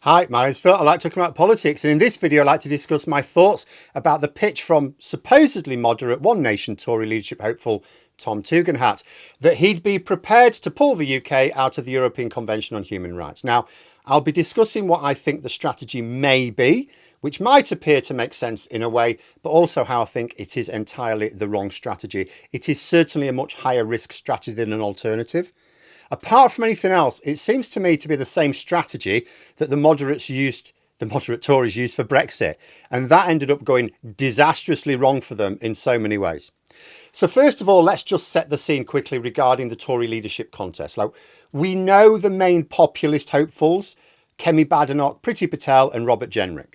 Hi, my name's Phil. I like talking about politics, and in this video I'd like to discuss my thoughts about the pitch from supposedly moderate One Nation Tory leadership hopeful Tom Tugendhat that he'd be prepared to pull the UK out of the European Convention on Human Rights. Now, I'll be discussing what I think the strategy may be, which might appear to make sense in a way, but also how I think it is entirely the wrong strategy. It is certainly a much higher risk strategy than an alternative. Apart from anything else, it seems to me to be the same strategy that the moderate Tories used for Brexit. And that ended up going disastrously wrong for them in so many ways. So first of all, let's just set the scene quickly regarding the Tory leadership contest. Like, we know the main populist hopefuls, Kemi Badenoch, Priti Patel and Robert Jenrick.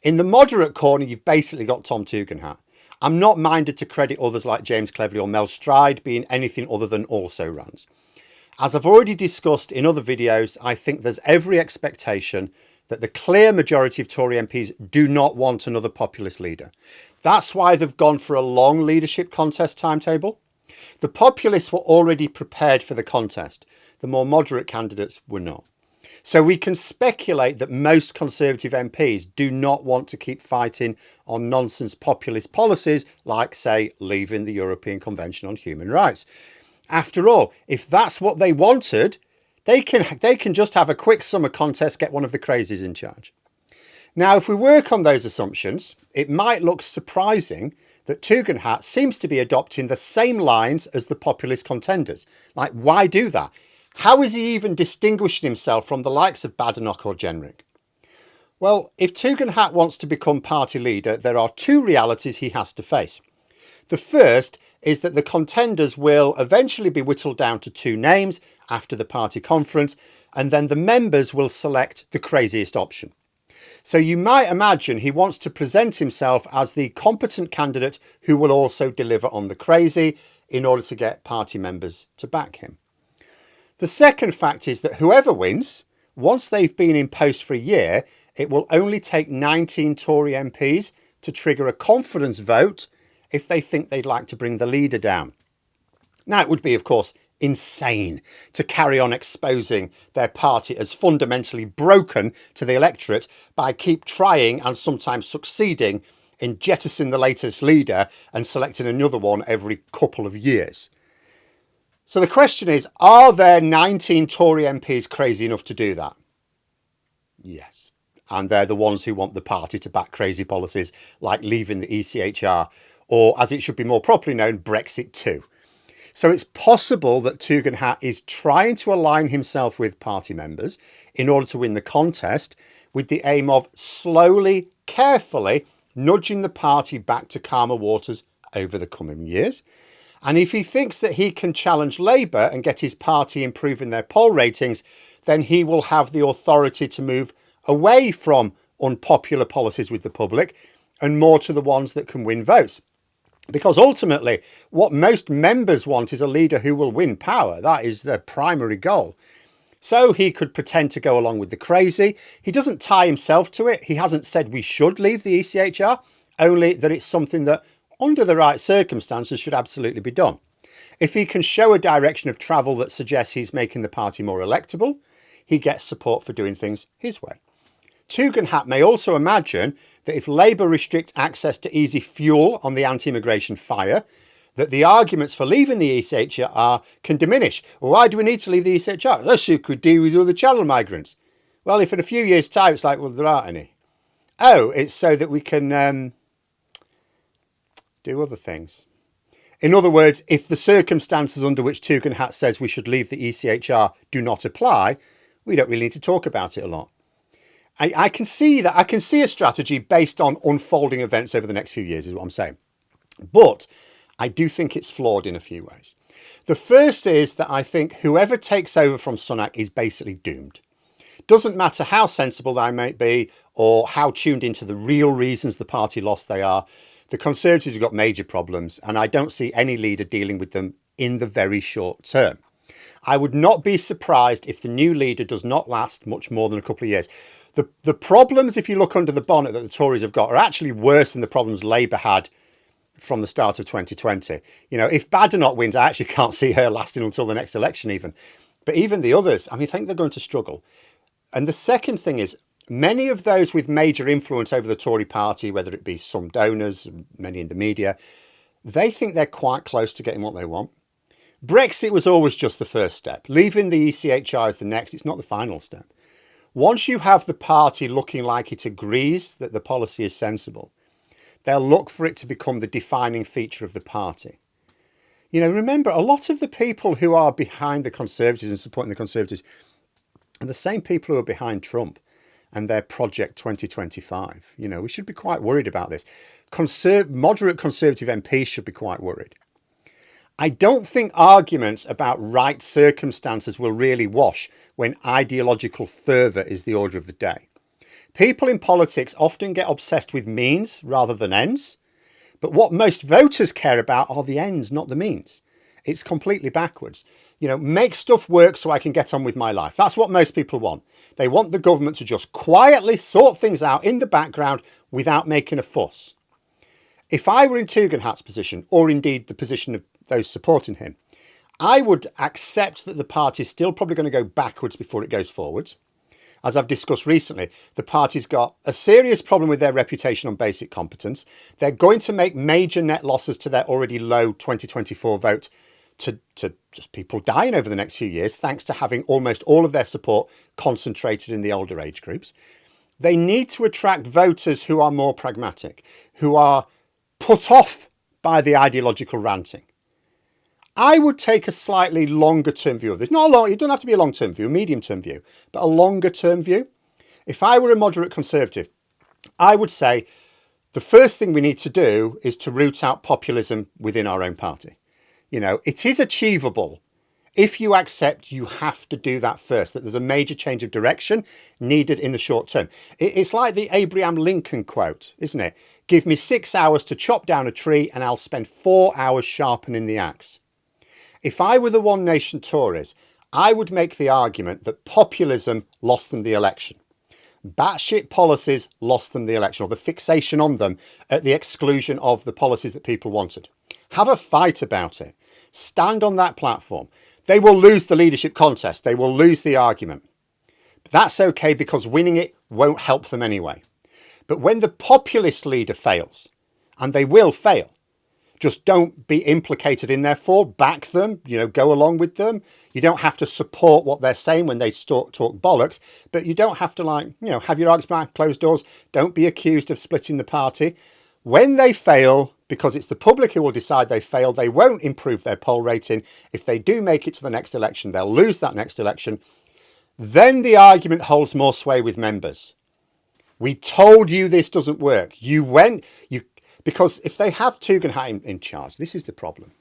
In the moderate corner, you've basically got Tom Tugendhat. I'm not minded to credit others like James Cleverly or Mel Stride being anything other than also-rans. As I've already discussed in other videos, I think there's every expectation that the clear majority of Tory MPs do not want another populist leader. That's why they've gone for a long leadership contest timetable. The populists were already prepared for the contest. The more moderate candidates were not. So we can speculate that most Conservative MPs do not want to keep fighting on nonsense populist policies like, say, leaving the European Convention on Human Rights. After all, if that's what they wanted, they can just have a quick summer contest, get one of the crazies in charge. Now, if we work on those assumptions, it might look surprising that Tugendhat seems to be adopting the same lines as the populist contenders. Like, why do that? How is he even distinguishing himself from the likes of Badenoch or Jenrick? Well, if Tugendhat wants to become party leader, there are two realities he has to face. The first is that the contenders will eventually be whittled down to two names after the party conference, and then the members will select the craziest option. So you might imagine he wants to present himself as the competent candidate who will also deliver on the crazy in order to get party members to back him. The second fact is that whoever wins, once they've been in post for a year, it will only take 19 Tory MPs to trigger a confidence vote if they think they'd like to bring the leader down. Now, it would be, of course, insane to carry on exposing their party as fundamentally broken to the electorate by keep trying and sometimes succeeding in jettisoning the latest leader and selecting another one every couple of years. So the question is, are there 19 Tory MPs crazy enough to do that? Yes. And they're the ones who want the party to back crazy policies like leaving the ECHR, or as it should be more properly known, Brexit 2. So it's possible that Tugendhat is trying to align himself with party members in order to win the contest with the aim of slowly, carefully nudging the party back to calmer waters over the coming years. And if he thinks that he can challenge Labour and get his party improving their poll ratings, then he will have the authority to move away from unpopular policies with the public and more to the ones that can win votes. Because ultimately, what most members want is a leader who will win power. That is their primary goal. So he could pretend to go along with the crazy. He doesn't tie himself to it. He hasn't said we should leave the ECHR, only that it's something that, under the right circumstances, should absolutely be done. If he can show a direction of travel that suggests he's making the party more electable, he gets support for doing things his way. Tugendhat may also imagine that if Labour restrict access to easy fuel on the anti-immigration fire, that the arguments for leaving the ECHR can diminish. Well, why do we need to leave the ECHR? Let's see if we could deal with all the channel migrants. Well, if in a few years' time it's like, well, there aren't any. Oh, it's so that we can do other things. In other words, if the circumstances under which Tugendhat says we should leave the ECHR do not apply, we don't really need to talk about it a lot. I can see that. I can see a strategy based on unfolding events over the next few years is what I'm saying. But I do think it's flawed in a few ways. The first is that I think whoever takes over from Sunak is basically doomed. Doesn't matter how sensible they might be or how tuned into the real reasons the party lost they are. The Conservatives have got major problems and I don't see any leader dealing with them in the very short term. I would not be surprised if the new leader does not last much more than a couple of years. The problems, if you look under the bonnet that the Tories have got, are actually worse than the problems Labour had from the start of 2020. You know, if Badenoch wins, I actually can't see her lasting until the next election even. But even the others, I think they're going to struggle. And the second thing is, many of those with major influence over the Tory party, whether it be some donors, many in the media, they think they're quite close to getting what they want. Brexit was always just the first step. Leaving the ECHR is the next. It's not the final step. Once you have the party looking like it agrees that the policy is sensible, they'll look for it to become the defining feature of the party. You know, remember, a lot of the people who are behind the Conservatives and supporting the Conservatives are the same people who are behind Trump and their Project 2025. You know, we should be quite worried about this. Moderate Conservative MPs should be quite worried. I don't think arguments about right circumstances will really wash when ideological fervour is the order of the day. People in politics often get obsessed with means rather than ends, but what most voters care about are the ends, not the means. It's completely backwards. You know, make stuff work so I can get on with my life. That's what most people want. They want the government to just quietly sort things out in the background without making a fuss. If I were in Tugendhat's position, or indeed the position of those supporting him, I would accept that the party is still probably going to go backwards before it goes forwards. As I've discussed recently, the party's got a serious problem with their reputation on basic competence. They're going to make major net losses to their already low 2024 vote to just people dying over the next few years, thanks to having almost all of their support concentrated in the older age groups. They need to attract voters who are more pragmatic, who are put off by the ideological ranting. I would take a slightly longer term view of this. Not a long, it doesn't have to be a long term view, a medium term view, but a longer term view. If I were a moderate Conservative, I would say the first thing we need to do is to root out populism within our own party. You know, it is achievable if you accept you have to do that first, that there's a major change of direction needed in the short term. It's like the Abraham Lincoln quote, isn't it? Give me 6 hours to chop down a tree and I'll spend 4 hours sharpening the axe. If I were the One Nation Tories, I would make the argument that populism lost them the election. Batshit policies lost them the election, or the fixation on them at the exclusion of the policies that people wanted. Have a fight about it. Stand on that platform. They will lose the leadership contest. They will lose the argument. But that's okay, because winning it won't help them anyway. But when the populist leader fails, and they will fail, just don't be implicated in their fall. Back them, you know, go along with them. You don't have to support what they're saying when they talk bollocks, but you don't have to, like, you know, have your arguments behind closed doors. Don't be accused of splitting the party. When they fail, because it's the public who will decide they fail, they won't improve their poll rating. If they do make it to the next election, they'll lose that next election. Then the argument holds more sway with members. We told you this doesn't work. Because if they have Tugendhat in charge, this is the problem.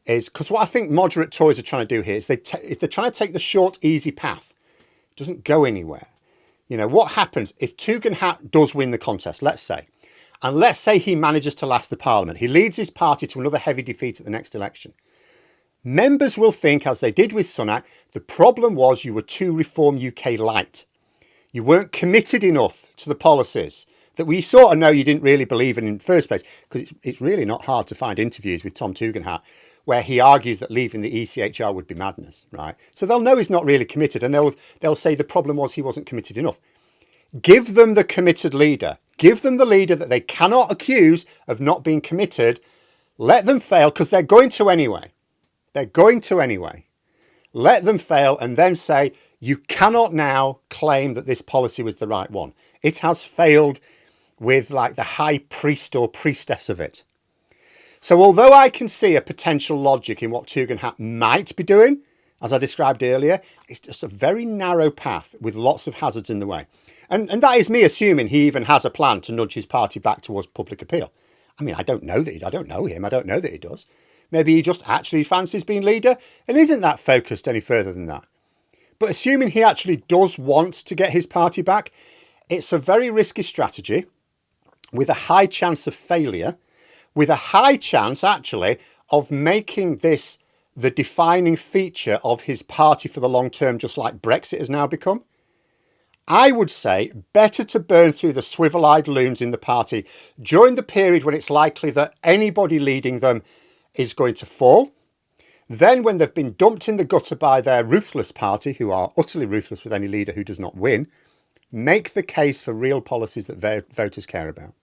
Is because what I think moderate Tories are trying to do here is they're trying to take the short, easy path. It doesn't go anywhere. You know, what happens if Tugendhat does win the contest, let's say, and let's say he manages to last the parliament. He leads his party to another heavy defeat at the next election. Members will think, as they did with Sunak, the problem was you were too Reform UK light. You weren't committed enough to the policies that we sort of know you didn't really believe in the first place, because it's really not hard to find interviews with Tom Tugendhat where he argues that leaving the ECHR would be madness, right? So they'll know he's not really committed, and they'll say the problem was he wasn't committed enough. Give them the committed leader. Give them the leader that they cannot accuse of not being committed. Let them fail, because they're going to anyway. They're going to anyway. Let them fail, and then say, you cannot now claim that this policy was the right one. It has failed with, like, the high priest or priestess of it. So although I can see a potential logic in what Tugendhat might be doing, as I described earlier, it's just a very narrow path with lots of hazards in the way. And that is me assuming he even has a plan to nudge his party back towards public appeal. I mean, I don't know him. I don't know that he does. Maybe he just actually fancies being leader and isn't that focused any further than that. But assuming he actually does want to get his party back, it's a very risky strategy with a high chance of failure, with a high chance, actually, of making this the defining feature of his party for the long term, just like Brexit has now become. I would say better to burn through the swivel-eyed loons in the party during the period when it's likely that anybody leading them is going to fall. Then, when they've been dumped in the gutter by their ruthless party, who are utterly ruthless with any leader who does not win, make the case for real policies that voters care about.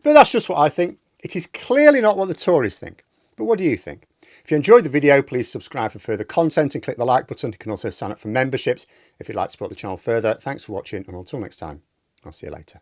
But that's just what I think. It is clearly not what the Tories think. But what do you think? If you enjoyed the video, please subscribe for further content and click the like button. You can also sign up for memberships if you'd like to support the channel further. Thanks for watching, and until next time, I'll see you later.